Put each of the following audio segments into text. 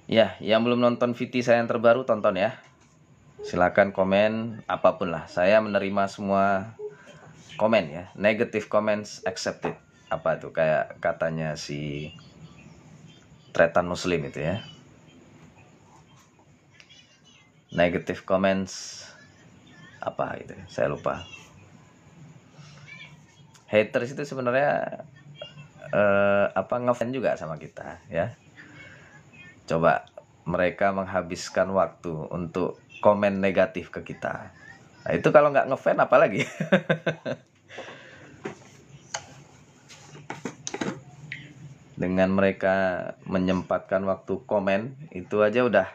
Ya, yang belum nonton VT saya yang terbaru tonton ya. Silakan komen apapun lah. Saya menerima semua komen ya. Negative comments accepted. Apa tuh kayak katanya si Tretan Muslim itu ya. Negative comments apa itu? Saya lupa. Haters itu sebenarnya ngefans juga sama kita ya. Coba mereka menghabiskan waktu untuk komen negatif ke kita. Nah, itu kalau nggak ngefans apalagi. Dengan mereka menyempatkan waktu komen, itu aja udah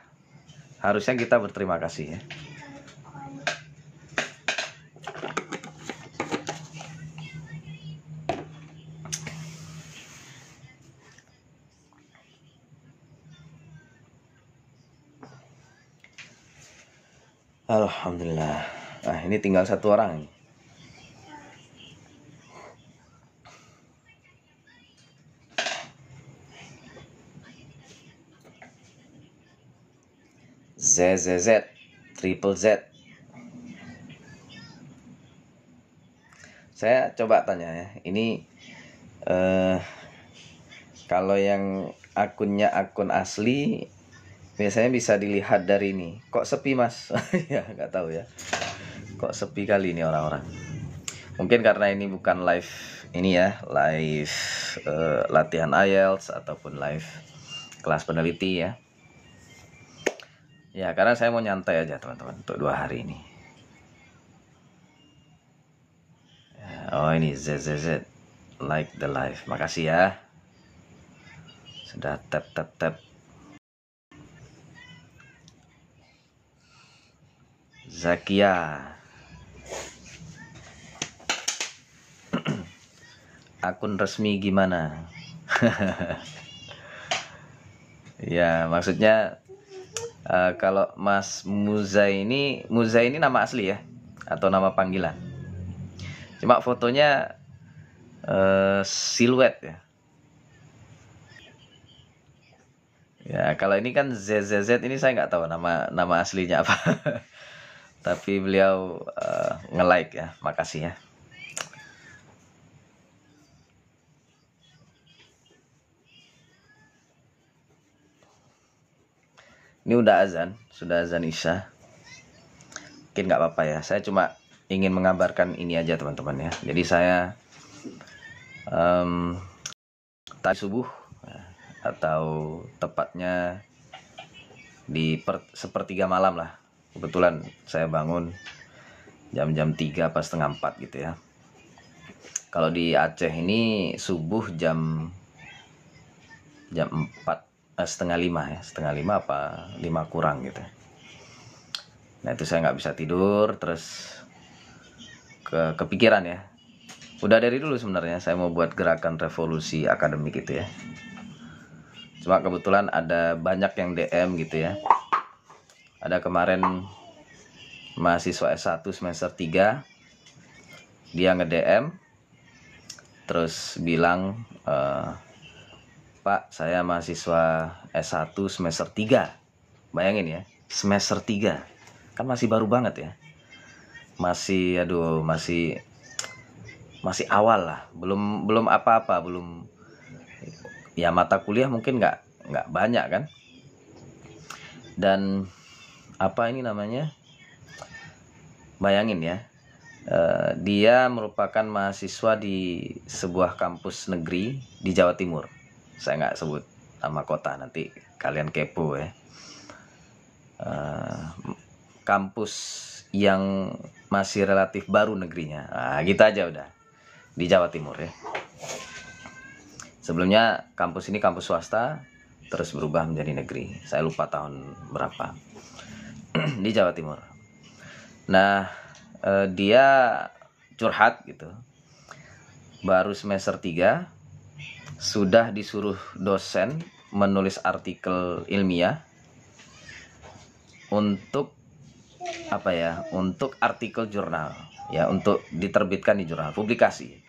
harusnya kita berterima kasih ya. Alhamdulillah. Nah, ini tinggal satu orang. ZZZ, triple Z. Saya coba tanya ya. Ini kalau yang akunnya akun asli biasanya bisa dilihat dari ini. Kok sepi mas? Ya nggak tahu ya. Kok sepi kali ini orang-orang. Mungkin karena ini bukan live ini ya, live latihan IELTS ataupun live kelas peneliti ya. Ya karena saya mau nyantai aja teman-teman untuk 2 hari ini. Oh ini ZZZ like the live. Makasih ya. Sudah tap. Zakia. Akun resmi gimana? Ya maksudnya kalau Mas Muza ini nama asli ya atau nama panggilan? Cuma fotonya siluet ya. Ya kalau ini kan ZZZ ini saya nggak tahu nama aslinya apa. Tapi beliau nge-like ya, makasih ya. Ini sudah azan Isya. Mungkin nggak apa-apa ya. Saya cuma ingin mengabarkan ini aja teman-teman ya. Jadi saya tadi subuh atau tepatnya di sepertiga malam lah. Kebetulan saya bangun jam 3 pas setengah 4 gitu ya. Kalau di Aceh ini subuh jam 4 setengah 5 ya, setengah 5 apa 5 kurang gitu. Nah itu saya nggak bisa tidur, terus kepikiran ya. Udah dari dulu sebenarnya saya mau buat gerakan revolusi akademik gitu ya. Cuma kebetulan ada banyak yang DM gitu ya. Ada kemarin mahasiswa S1 semester 3, dia nge-DM terus bilang, Pak saya mahasiswa S1 semester 3. Bayangin ya, semester 3. Kan masih baru banget ya. Masih awal lah, belum apa-apa, belum ya mata kuliah mungkin nggak banyak kan. Dan apa ini namanya, bayangin ya, dia merupakan mahasiswa di sebuah kampus negeri di Jawa Timur. Saya nggak sebut nama kota, nanti kalian kepo ya. Kampus yang masih relatif baru negerinya, nah, gitu aja udah, di Jawa Timur ya. Sebelumnya kampus ini kampus swasta, terus berubah menjadi negeri. Saya lupa tahun berapa. Di Jawa Timur. Nah, dia curhat gitu. Baru semester 3 sudah disuruh dosen menulis artikel ilmiah untuk untuk artikel jurnal ya, untuk diterbitkan di jurnal publikasi.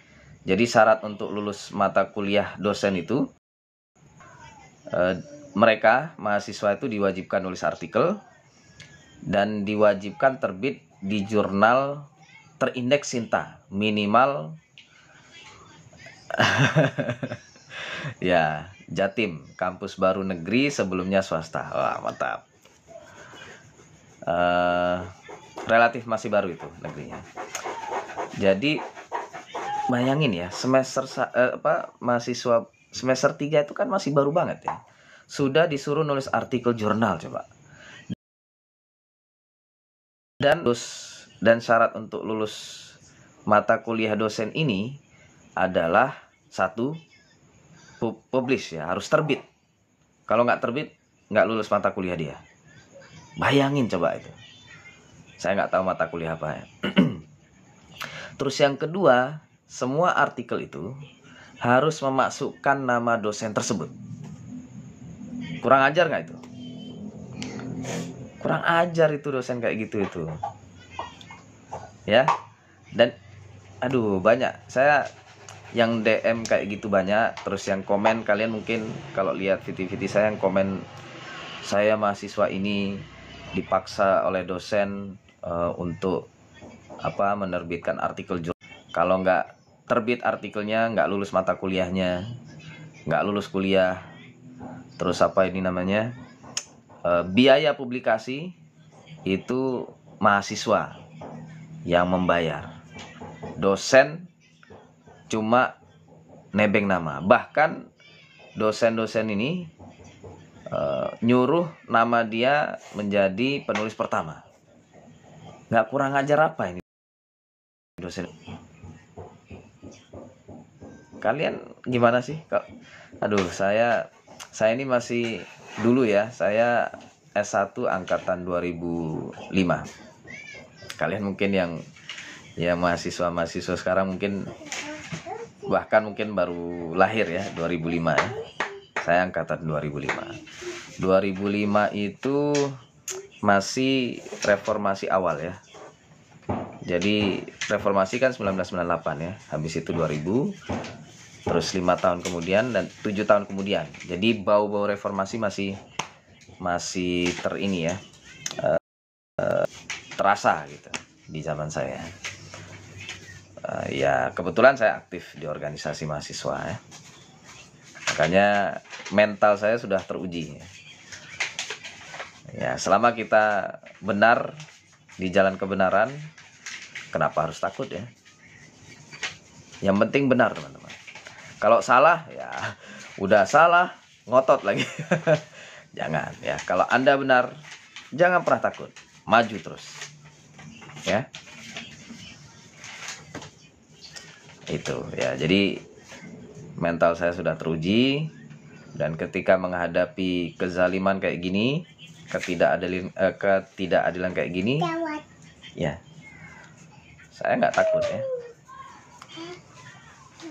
Jadi syarat untuk lulus mata kuliah dosen itu mereka mahasiswa itu diwajibkan nulis artikel dan diwajibkan terbit di jurnal terindeks Sinta minimal ya, Jatim, kampus baru negeri, sebelumnya swasta. Wah, mantap. Relatif masih baru itu negerinya. Jadi bayangin ya, mahasiswa semester 3 itu kan masih baru banget ya. Sudah disuruh nulis artikel jurnal coba. Dan syarat untuk lulus mata kuliah dosen ini adalah satu, publish ya, harus terbit. Kalau nggak terbit, nggak lulus mata kuliah dia. Bayangin coba itu. Saya nggak tahu mata kuliah apa ya. Terus yang kedua, semua artikel itu harus memasukkan nama dosen tersebut. Kurang ajar nggak itu? Kurang ajar itu dosen kayak gitu itu. Ya. Dan aduh, banyak. Saya yang DM kayak gitu banyak. Terus yang komen, kalian mungkin kalau lihat video-video saya yang komen, saya mahasiswa ini dipaksa oleh dosen untuk menerbitkan artikel jurnal. Kalau nggak terbit artikelnya, nggak lulus mata kuliahnya, nggak lulus kuliah. Terus biaya publikasi itu mahasiswa yang membayar. Dosen cuma nebeng nama. Bahkan dosen-dosen ini nyuruh nama dia menjadi penulis pertama. Nggak kurang ajar apa ini dosen? Kalian gimana sih? Aduh, saya ini masih dulu ya. Saya S1 angkatan 2005. Kalian mungkin yang mahasiswa sekarang mungkin bahkan mungkin baru lahir ya, 2005 ya. Saya angkatan 2005. 2005 itu masih reformasi awal ya. Jadi reformasi kan 1998 ya. Habis itu 2000. Terus 5 tahun kemudian dan 7 tahun kemudian. Jadi bau-bau reformasi masih terasa gitu di zaman saya. Ya kebetulan saya aktif di organisasi mahasiswa ya. Makanya mental saya sudah teruji ya. Ya, selama kita benar di jalan kebenaran, kenapa harus takut ya? Yang penting benar, teman-teman. Kalau salah ya udah salah, ngotot lagi. Jangan ya. Kalau Anda benar, jangan pernah takut, maju terus. Ya. Itu ya. Jadi mental saya sudah teruji, dan ketika menghadapi kezaliman kayak gini, ketidakadilan kayak gini, ya saya nggak takut ya.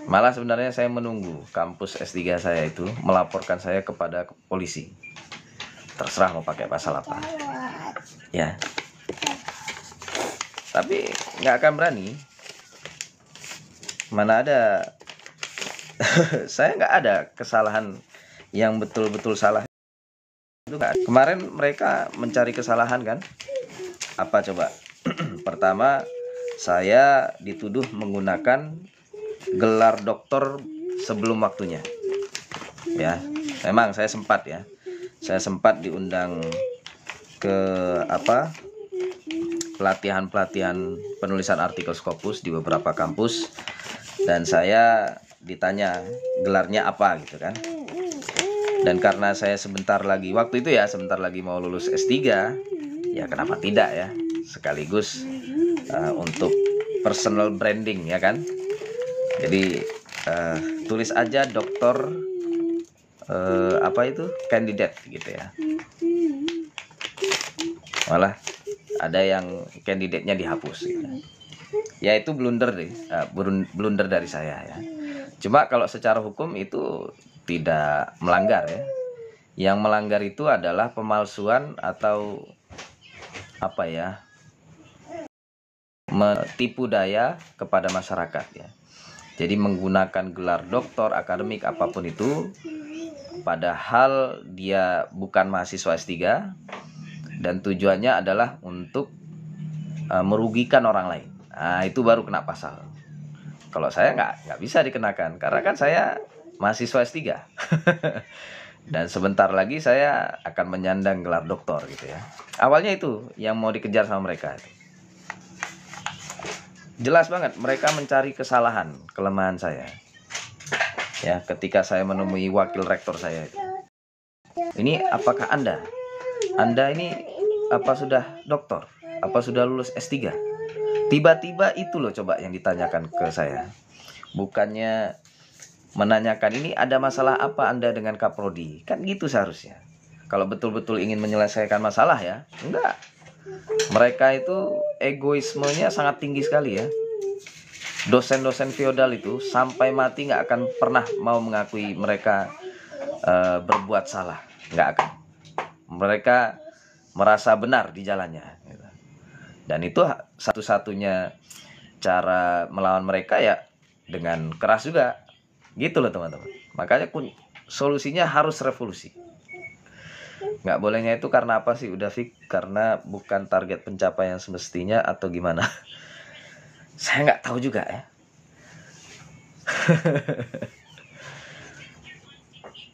Malah sebenarnya saya menunggu kampus S3 saya itu melaporkan saya kepada polisi. Terserah mau pakai pasal apa. Ya. Tapi nggak akan berani. Mana ada saya nggak ada kesalahan yang betul-betul salah. Itu nggak. Kemarin mereka mencari kesalahan kan? Apa coba? Pertama, saya dituduh menggunakan gelar doktor sebelum waktunya. Ya, memang saya sempat ya. Saya sempat diundang ke pelatihan penulisan artikel Scopus di beberapa kampus, dan saya ditanya gelarnya apa gitu kan. Dan karena saya sebentar lagi mau lulus S3, ya kenapa tidak ya, sekaligus untuk personal branding ya kan. Jadi tulis aja doktor candidate gitu ya. Malah ada yang kandidatnya dihapus gitu. Ya itu blunder dari saya ya. Cuma kalau secara hukum itu tidak melanggar ya. Yang melanggar itu adalah pemalsuan atau menipu daya kepada masyarakat ya. Jadi menggunakan gelar doktor, akademik, apapun itu, padahal dia bukan mahasiswa S3 dan tujuannya adalah untuk merugikan orang lain. Nah, itu baru kena pasal. Kalau saya nggak bisa dikenakan karena kan saya mahasiswa S3. Dan sebentar lagi saya akan menyandang gelar doktor gitu ya. Awalnya itu yang mau dikejar sama mereka. Jelas banget mereka mencari kesalahan, kelemahan saya. Ya, ketika saya menemui wakil rektor saya itu. Ini apakah Anda ini apa sudah doktor? Apa sudah lulus S3? Tiba-tiba itu loh coba yang ditanyakan ke saya. Bukannya menanyakan ini ada masalah apa Anda dengan Kaprodi. Kan gitu seharusnya. Kalau betul-betul ingin menyelesaikan masalah ya. Enggak. Mereka itu egoismenya sangat tinggi sekali ya. Dosen-dosen feodal itu sampai mati nggak akan pernah mau mengakui mereka berbuat salah. Nggak akan. Mereka merasa benar di jalannya. Dan itu satu-satunya cara melawan mereka ya dengan keras juga. Gitu loh teman-teman. Makanya solusinya harus revolusi. Nggak bolehnya itu karena apa sih? Udah Fik, karena bukan target pencapaian semestinya atau gimana? Saya nggak tahu juga ya.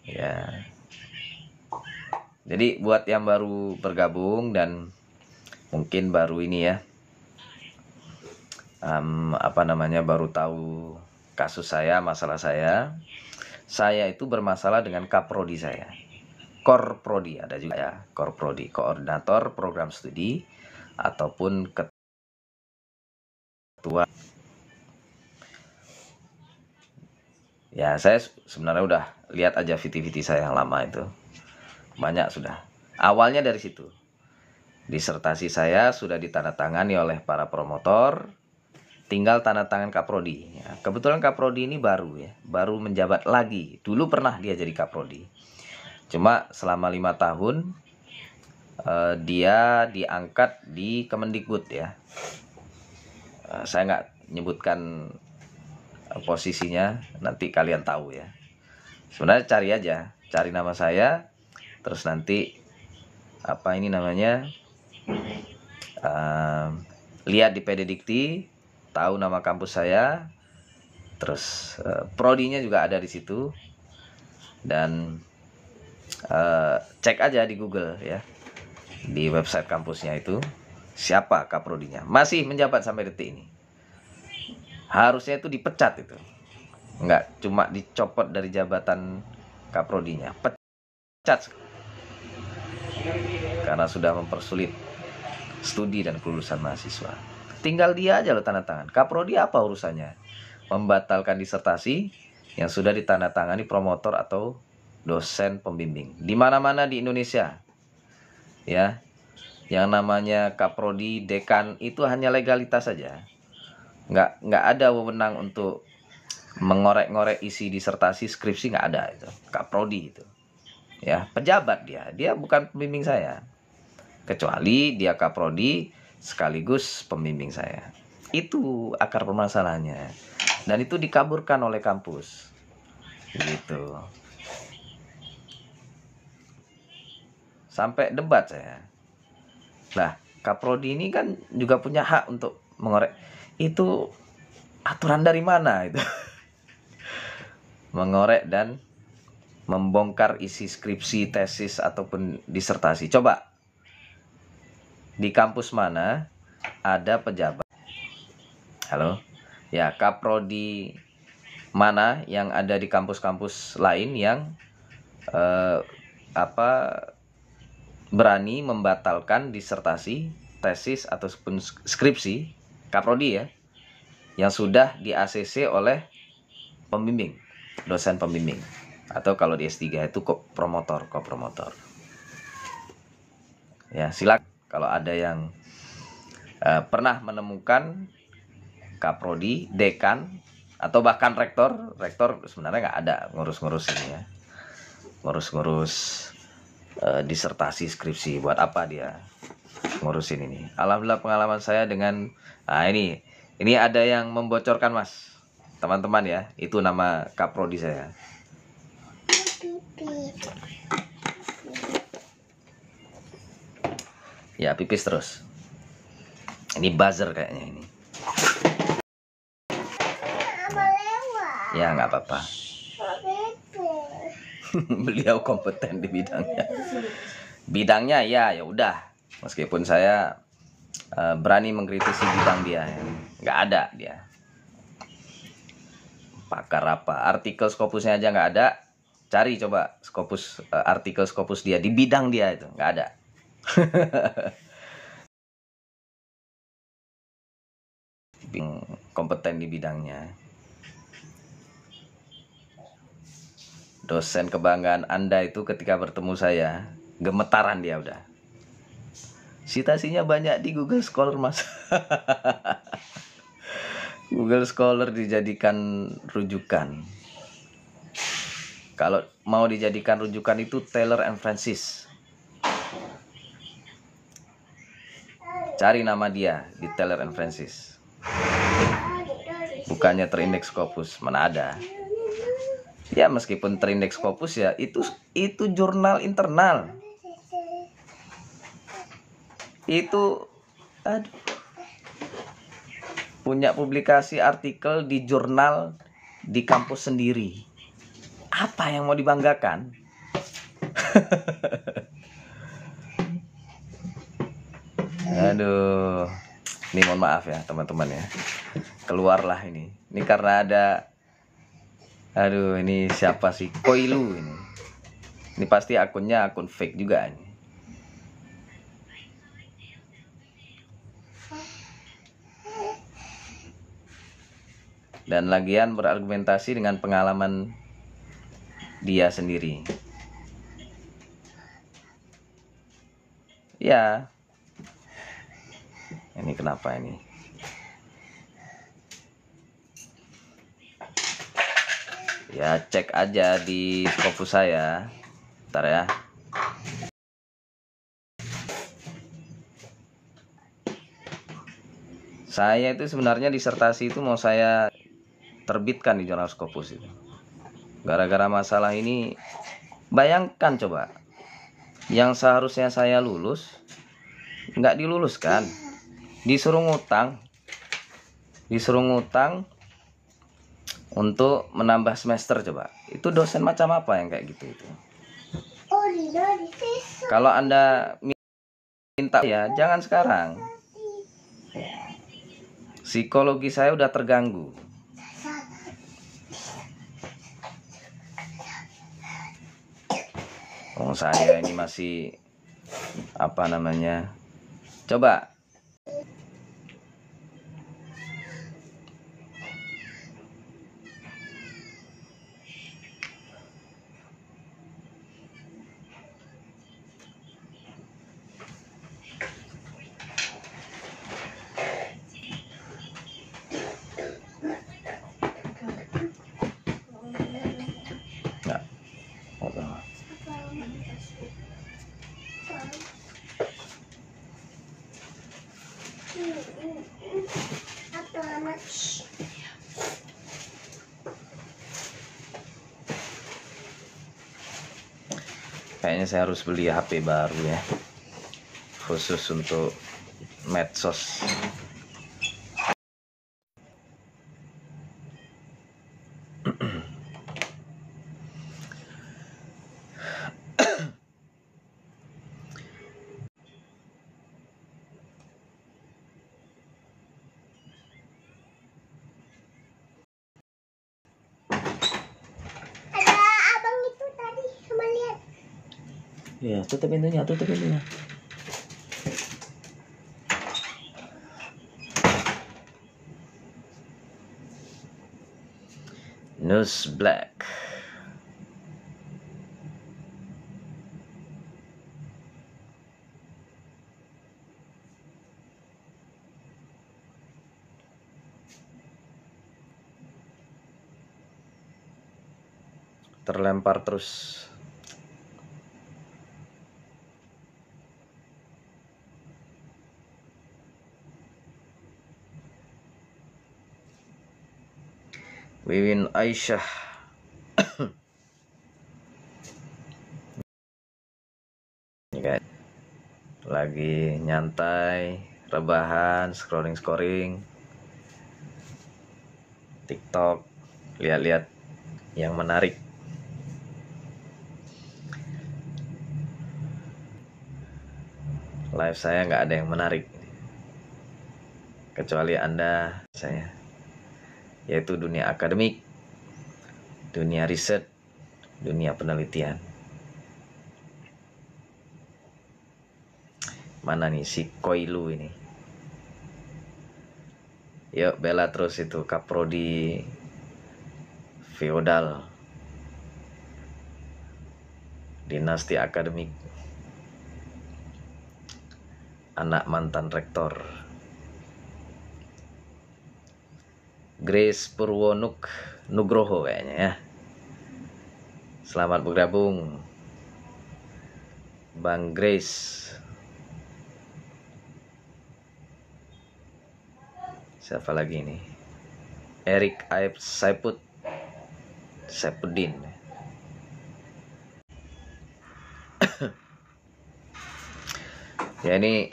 Ya. Jadi buat yang baru bergabung dan mungkin baru ini ya, baru tahu kasus saya, masalah saya itu bermasalah dengan kaprodi saya. Korprodi ada juga ya, korprodi, koordinator program studi ataupun ketua. Ya, saya sebenarnya udah lihat aja VT-VT saya yang lama itu. Banyak sudah. Awalnya dari situ. Disertasi saya sudah ditandatangani oleh para promotor, tinggal tanda tangan Kaprodi. Ya, kebetulan Kaprodi ini baru ya, baru menjabat lagi. Dulu pernah dia jadi Kaprodi. Cuma selama 5 tahun dia diangkat di Kemendikbud ya. Saya nggak nyebutkan posisinya, nanti kalian tahu ya. Sebenarnya cari aja, cari nama saya, terus nanti lihat di PD Dikti, tahu nama kampus saya, terus prodinya juga ada di situ, dan cek aja di Google ya, di website kampusnya itu siapa kaprodinya, masih menjabat sampai detik ini. Harusnya itu dipecat itu, nggak cuma dicopot dari jabatan kaprodinya, pecat karena sudah mempersulit studi dan kelulusan mahasiswa. Tinggal dia aja lo tanda tangan. Kaprodi apa urusannya? Membatalkan disertasi yang sudah ditandatangani promotor atau dosen pembimbing di mana-mana di Indonesia. Ya. Yang namanya kaprodi, dekan itu hanya legalitas saja. Nggak ada wewenang untuk mengorek-ngorek isi disertasi, skripsi, nggak ada itu. Kaprodi itu. Ya, pejabat dia bukan pembimbing saya. Kecuali dia kaprodi sekaligus pembimbing saya. Itu akar permasalahannya. Dan itu dikaburkan oleh kampus. Gitu. Sampai debat saya. Nah, kaprodi ini kan juga punya hak untuk mengorek. Itu aturan dari mana itu? Mengorek dan membongkar isi skripsi, tesis ataupun disertasi. Coba di kampus mana ada pejabat? Halo? Ya, kaprodi mana yang ada di kampus-kampus lain yang berani membatalkan disertasi, tesis ataupun skripsi kaprodi ya, yang sudah di ACC oleh pembimbing, dosen pembimbing, atau kalau di S3 itu kopromotor. Ya, silakan kalau ada yang pernah menemukan kaprodi, dekan, atau bahkan rektor sebenarnya nggak ada ngurus-ngurus ini ya, ngurus disertasi, skripsi. Buat apa dia ngurusin ini? Alhamdulillah pengalaman saya dengan ini ada yang membocorkan mas, teman-teman ya, itu nama kaprodi saya. Ya, pipis terus. Ini buzzer kayaknya ini. Ya, nggak apa-apa. Beliau kompeten di bidangnya. Bidangnya ya udah. Meskipun saya berani mengkritisi bidang dia, nggak ada dia. Pakar apa? Artikel Scopusnya aja nggak ada. Cari coba Scopus, artikel Scopus dia di bidang dia itu nggak ada. Kompeten di bidangnya. Dosen kebanggaan Anda itu ketika bertemu saya, gemetaran dia udah. Citasinya banyak di Google Scholar, Mas. Google Scholar dijadikan rujukan. Kalau mau dijadikan rujukan itu Taylor and Francis. Cari nama dia di Taylor and Francis. Bukannya terindeks Scopus, mana ada. Ya meskipun terindeks Scopus ya itu jurnal internal. Itu punya publikasi artikel di jurnal di kampus sendiri. Apa yang mau dibanggakan? Aduh, ini mohon maaf ya teman-teman ya. Keluarlah ini. Ini karena ada, aduh ini siapa sih? Koilu ini. Ini pasti akunnya akun fake juga ini. Dan lagian berargumentasi dengan pengalaman dia sendiri. Ya. Ini kenapa ini? Ya cek aja di Scopus saya. Bentar ya. Saya itu sebenarnya disertasi itu mau saya terbitkan di jurnal Scopus itu. Gara-gara masalah ini, bayangkan coba, yang seharusnya saya lulus nggak diluluskan, disuruh ngutang untuk menambah semester. Coba itu dosen macam apa yang kayak gitu itu? Kalau Anda minta ya jangan sekarang. Psikologi saya udah terganggu. Oh, saya ini masih apa namanya? Coba nggak. Kayaknya saya harus beli HP baru ya, khusus untuk medsos. Ya, tutup pintunya. Nus Black. Terlempar terus. Wiwin Aisyah. ya kan? Lagi nyantai, rebahan, scrolling TikTok, lihat-lihat yang menarik. Live saya nggak ada yang menarik, kecuali Anda, saya, yaitu dunia akademik, dunia riset, dunia penelitian. Mana nih si Koilu ini? Yuk bela terus itu kaprodi feodal, dinasti akademik, anak mantan rektor. Grace Purwonuk Nugroho kayaknya ya. Selamat bergabung Bang Grace. Siapa lagi nih? Erik Aib Saipuddin. Ya, ini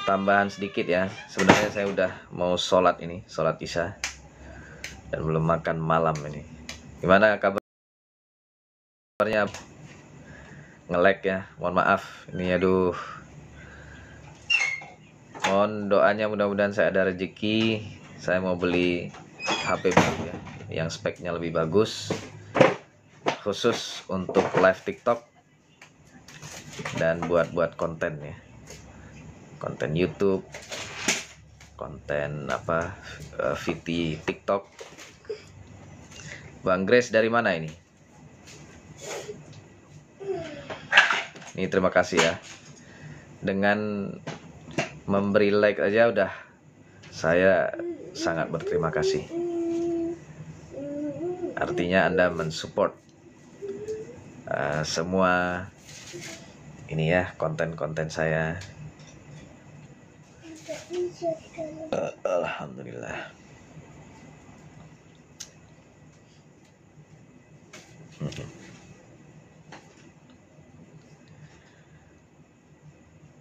tambahan sedikit ya. Sebenarnya saya udah mau sholat ini, sholat isya, dan belum makan malam ini. Gimana kabarnya? Nge-lag ya, mohon maaf. Ini aduh. Mohon doanya, mudah-mudahan saya ada rezeki. Saya mau beli HP baru ya, yang speknya lebih bagus, khusus untuk live TikTok dan buat konten ya, konten YouTube, konten VT TikTok. Bang Grace dari mana ini? Ini terima kasih ya. Dengan memberi like aja udah saya sangat berterima kasih. Artinya Anda mensupport semua ini ya, konten-konten saya. Alhamdulillah.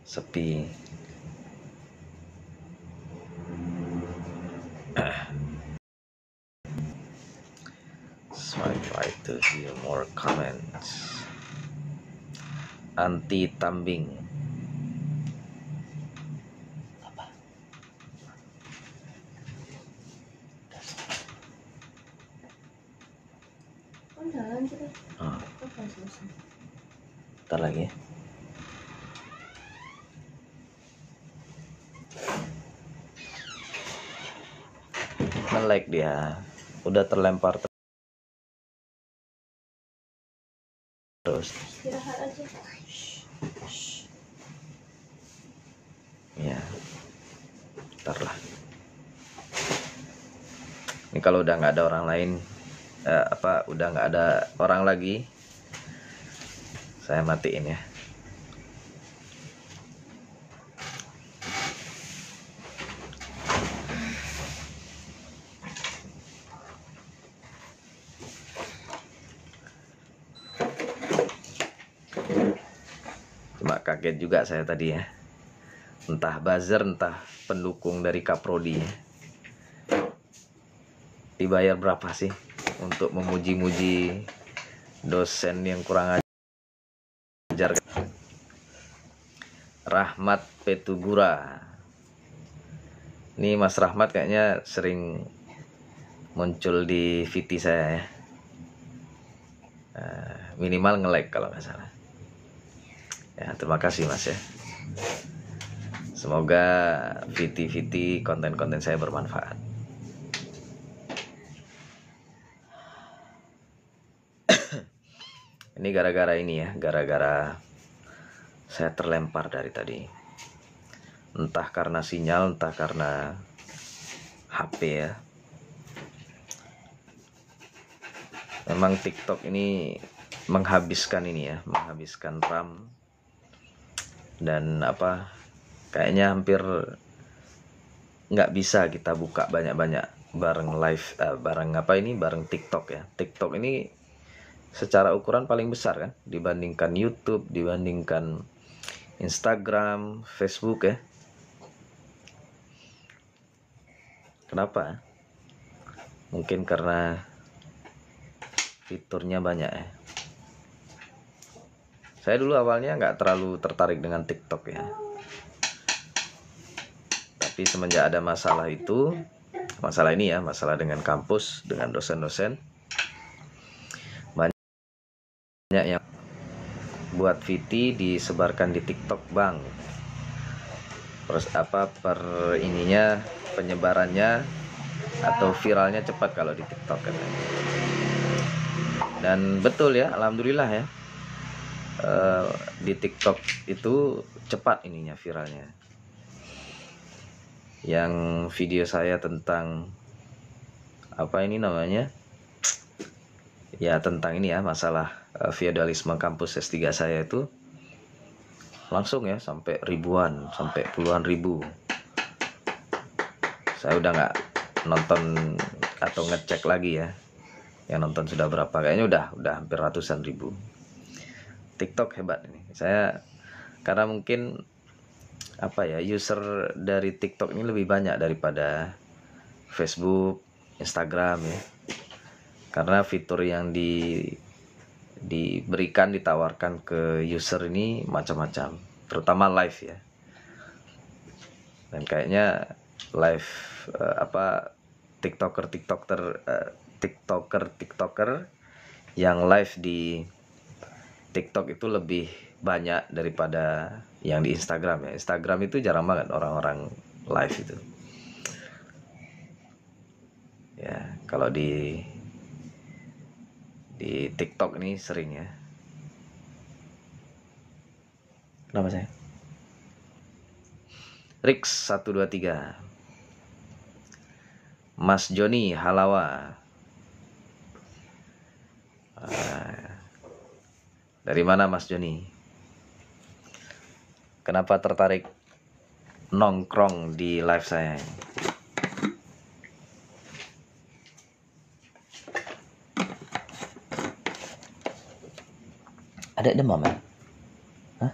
Sepi. Swipe right to view more comments. Anti Tambing. Ntar lagi ya. Nge-like dia. Udah terlempar terus. Istirahat aja. Ya. Ntar lah. Ini kalau udah nggak ada orang lain, udah nggak ada orang lagi, saya matiin ya. Cuma kaget juga saya tadi ya. Entah buzzer, entah pendukung dari Kaprodi ya. Dibayar berapa sih untuk memuji-muji dosen yang kurang ajar? Rahmat Petugura. Ini Mas Rahmat kayaknya sering muncul di VT saya ya. Minimal nge-like kalau nggak salah. Ya, terima kasih Mas ya. Semoga VT konten-konten saya bermanfaat. Ini gara-gara ini ya, gara-gara saya terlempar dari tadi. Entah karena sinyal, entah karena HP ya. Memang TikTok ini menghabiskan ini ya, menghabiskan RAM. Dan kayaknya hampir nggak bisa kita buka banyak-banyak bareng live, bareng TikTok ya. TikTok ini secara ukuran paling besar kan, dibandingkan YouTube, dibandingkan Instagram, Facebook ya. Kenapa? Mungkin karena fiturnya banyak ya. Saya dulu awalnya nggak terlalu tertarik dengan TikTok ya. Tapi semenjak ada masalah itu, masalah ini ya, masalah dengan kampus, dengan dosen-dosen, banyak yang buat VT disebarkan di TikTok bang. Terus per ininya, penyebarannya atau viralnya cepat kalau di TikTok katanya. Dan betul ya, alhamdulillah ya, di TikTok itu cepat ininya viralnya. Yang video saya tentang apa ini namanya, ya tentang ini ya, masalah feodalisme kampus S3 saya itu langsung ya sampai ribuan, sampai puluhan ribu. Saya udah nggak nonton atau ngecek lagi ya, yang nonton sudah berapa, kayaknya udah hampir ratusan ribu. TikTok hebat ini. Saya karena mungkin apa ya, user dari TikTok ini lebih banyak daripada Facebook, Instagram ya. Karena fitur yang diberikan, ditawarkan ke user ini macam-macam, terutama live ya. Dan kayaknya live TikToker yang live di TikTok itu lebih banyak daripada yang di Instagram ya. Instagram itu jarang banget orang-orang live itu. Ya, kalau di TikTok ini sering ya. Kenapa saya? Rix 123. Mas Joni Halawa. Dari mana Mas Joni? Kenapa tertarik nongkrong di live saya? Ada demam ya? Hah?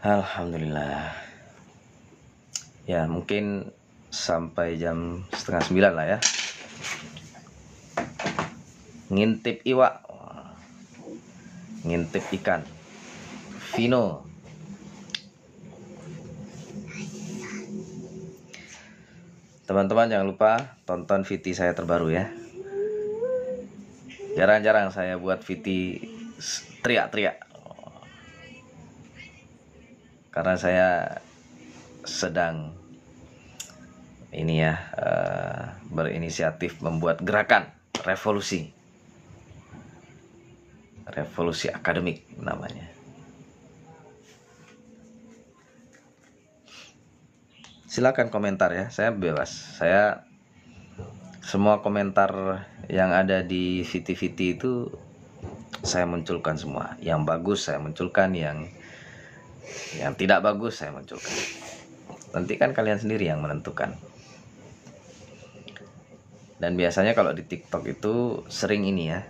Alhamdulillah. Ya mungkin sampai jam 8:30 lah ya. Ngintip iwak, ngintip ikan. Vino. Teman-teman jangan lupa tonton VT saya terbaru ya. Jarang-jarang saya buat VT teriak-teriak, karena saya sedang ini ya, berinisiatif membuat gerakan revolusi akademik namanya. Silakan komentar ya, saya bebas. Saya semua komentar yang ada di VT-VT itu saya munculkan semua. Yang bagus saya munculkan, yang tidak bagus saya munculkan. Nanti kan kalian sendiri yang menentukan. Dan biasanya kalau di TikTok itu sering ini ya,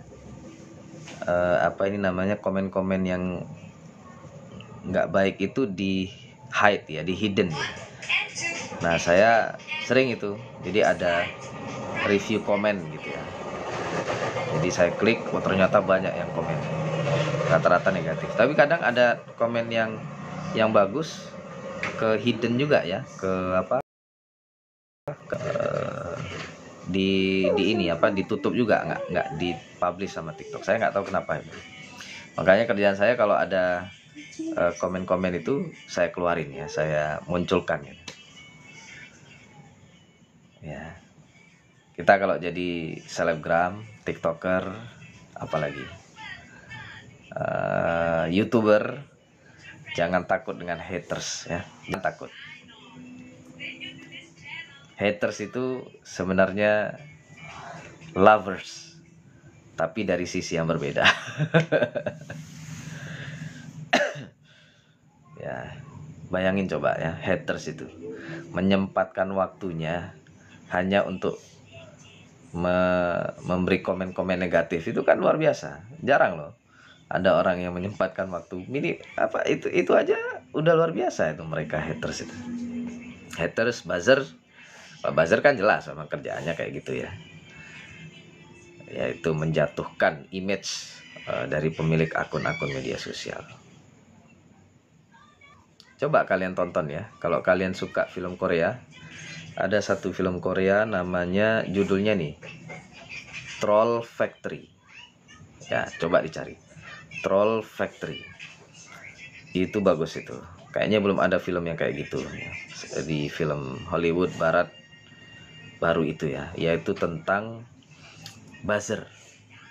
komen-komen yang nggak baik itu di hide ya, di hidden. Nah saya sering itu, jadi ada review komen gitu ya. Jadi saya klik, ternyata banyak yang komen, rata-rata negatif. Tapi kadang ada komen yang bagus ke hidden juga ya, ditutup juga, nggak dipublish sama TikTok. Saya nggak tahu kenapa itu. Makanya kerjaan saya kalau ada komen-komen itu saya keluarin ya, saya munculkan gitu. Ya, kita kalau jadi selebgram, TikToker, apalagi YouTuber, jangan takut dengan haters ya, jangan takut. Haters itu sebenarnya lovers, tapi dari sisi yang berbeda. Ya, bayangin coba ya, haters itu menyempatkan waktunya hanya untuk memberi komen-komen negatif itu kan luar biasa. Jarang loh ada orang yang menyempatkan waktu itu aja udah luar biasa itu mereka haters itu. Haters, buzzer. Pak buzzer kan jelas memang kerjaannya kayak gitu ya. Yaitu menjatuhkan image dari pemilik akun-akun media sosial. Coba kalian tonton ya. Kalau kalian suka film Korea, ada satu film Korea namanya, judulnya nih, Troll Factory. Ya, coba dicari. Troll Factory. Itu bagus itu. Kayaknya belum ada film yang kayak gitu ya. Di film Hollywood barat baru itu ya, yaitu tentang buzzer.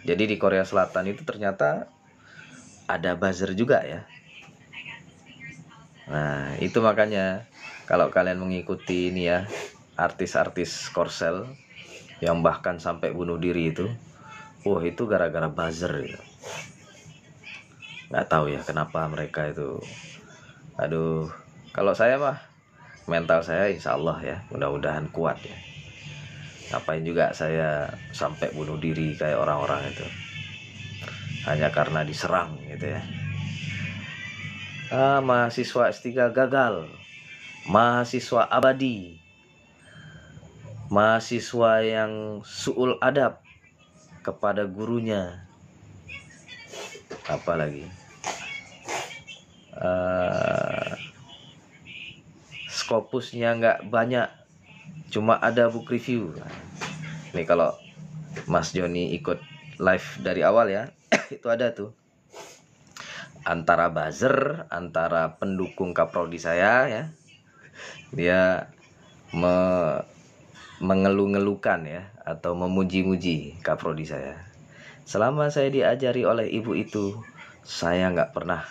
Jadi di Korea Selatan itu ternyata ada buzzer juga ya. Nah, itu makanya kalau kalian mengikuti ini ya, artis-artis Korsel yang bahkan sampai bunuh diri itu, itu gara-gara buzzer gitu. Nggak tahu ya kenapa mereka itu. Aduh, kalau saya mah mental saya insya Allah ya, mudah-mudahan kuat ya. Ngapain juga saya sampai bunuh diri kayak orang-orang itu, hanya karena diserang gitu ya. Mahasiswa S3 gagal, mahasiswa abadi, mahasiswa yang su'ul adab kepada gurunya, apalagi Scopusnya nggak banyak, cuma ada book review. Ini kalau Mas Joni ikut live dari awal ya, itu ada tuh antara buzzer, antara pendukung kaprodi saya ya, dia mengeluh-ngeluhkan ya, atau memuji-muji kaprodi saya. Selama saya diajari oleh ibu itu, saya nggak pernah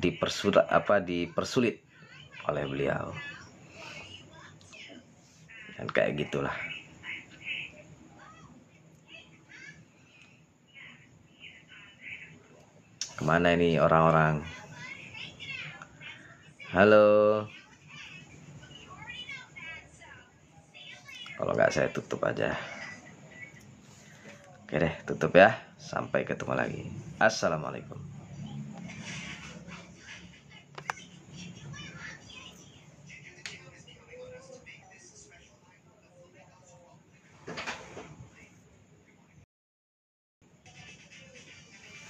dipersulit oleh beliau. Dan kayak gitulah. Kemana ini orang-orang? Halo. Kalau nggak saya tutup aja. Oke deh, tutup ya. Sampai ketemu lagi. Assalamualaikum.